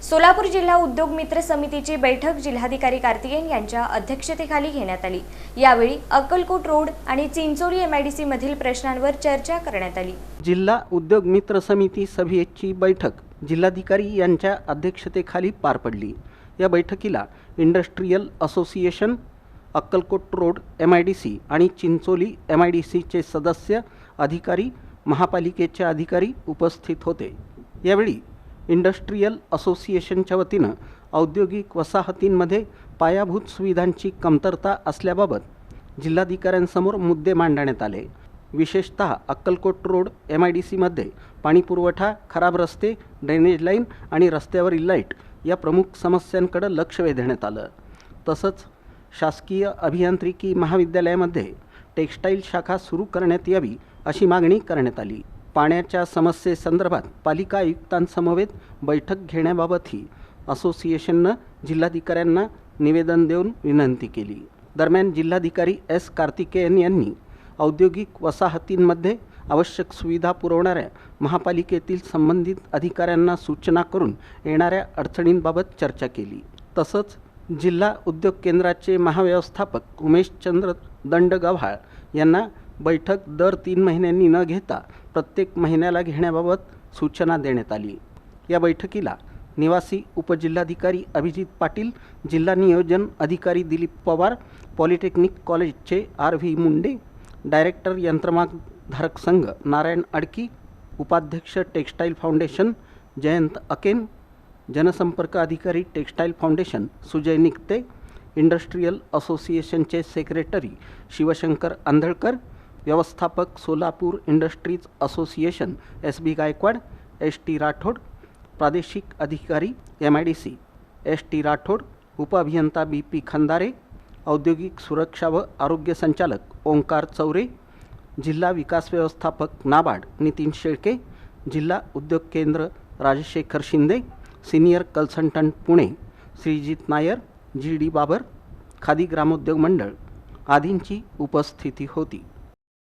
सोलापूर जिल्हा उद्योग मित्र समितीची बैठक जिल्हाधिकारी कार्तिकेयन यांच्या अध्यक्षतेखाली घेण्यात आली। यावेळी अक्कलकोट रोड आणि चिंचोली एमआयडीसी मधील प्रश्नांवर चर्चा करण्यात आली। जिल्हा उद्योग मित्र समिती सभेची बैठक जिल्हाधिकारी यांच्या अध्यक्षतेखाली पार पडली। या बैठकीला industrial association, Akkalkot road MIDC आणि चिंचोली एमआयडीसीचे सदस्य, अधिकारी, महापालिकेचे अधिकारी उपस्थित होते। यावेळी इंडस्ट्रियल असोसिएशनच्या वतीनं औद्योगिक वसाहतींमध्ये पायाभूत सुविधांची कमतरता असल्याबाबत जिल्हाधिकाऱ्यांसमोर मुद्दे मांडण्यात आले। विशेषतः अक्कलकोट रोड एमआयडीसीमध्ये पाणीपुरवठा, खराब रस्ते, ड्रेनेज लाईन आणि रस्त्यावरील लाईट या प्रमुख समस्यांकडे लक्ष वेधण्यात आलं। तसंच शासकीय अभियांत्रिकी महाविद्यालयामध्ये टेक्स्टाईल शाखा सुरू करण्यात यावी अशी मागणी करण्यात आली। पाण्याच्या समस्येसंदर्भात पालिका आयुक्तांसमवेत बैठक घेण्याबाबतही असोसिएशननं जिल्हाधिकाऱ्यांना निवेदन देऊन विनंती केली। दरम्यान जिल्हाधिकारी एस. कार्तिकेयन यांनी औद्योगिक वसाहतींमध्ये आवश्यक सुविधा पुरवणाऱ्या महापालिकेतील संबंधित अधिकाऱ्यांना सूचना करून येणाऱ्या अडचणींबाबत चर्चा केली। तसंच जिल्हा उद्योग केंद्राचे महाव्यवस्थापक उमेशचंद्र दंडगव्हाळ यांना बैठक दर 3 महिन्यांनी न घेता प्रत्येक महिन्याला घेण्याबाबत सूचना देण्यात आली। या बैठकीला निवासी उपजिल्हाधिकारी अभिजित पाटील, जिल्हा नियोजन अधिकारी दिलीप पवार, पॉलिटेक्निक कॉलेजचे R.V. मुंडे, डायरेक्टर यंत्रमागधारक संघ नारायण अडकी, उपाध्यक्ष टेक्स्टाईल फाउंडेशन जयंत अकेन, जनसंपर्क अधिकारी textile foundation Sujay Nikate, industrial असोसिएशनचे सेक्रेटरी शिवशंकर आंधळकर, व्यवस्थापक Solapur industries association S.B. Gaikwad, S.T. Rathod, प्रादेशिक अधिकारी MIDC S.T. राठोड, उपअभियंता B.P. खंदारे, औद्योगिक सुरक्षा व आरोग्य संचालक ओंकार चौरे, जिल्हा विकास व्यवस्थापक नाबार्ड नितीन शेळके, जिल्हा उद्योग केंद्र Rajshekhar Shinde, senior consultant Pune Shrijit Nair, G.D. Babar, Khadi Gramodyog Mandal आदींची उपस्थिती होती।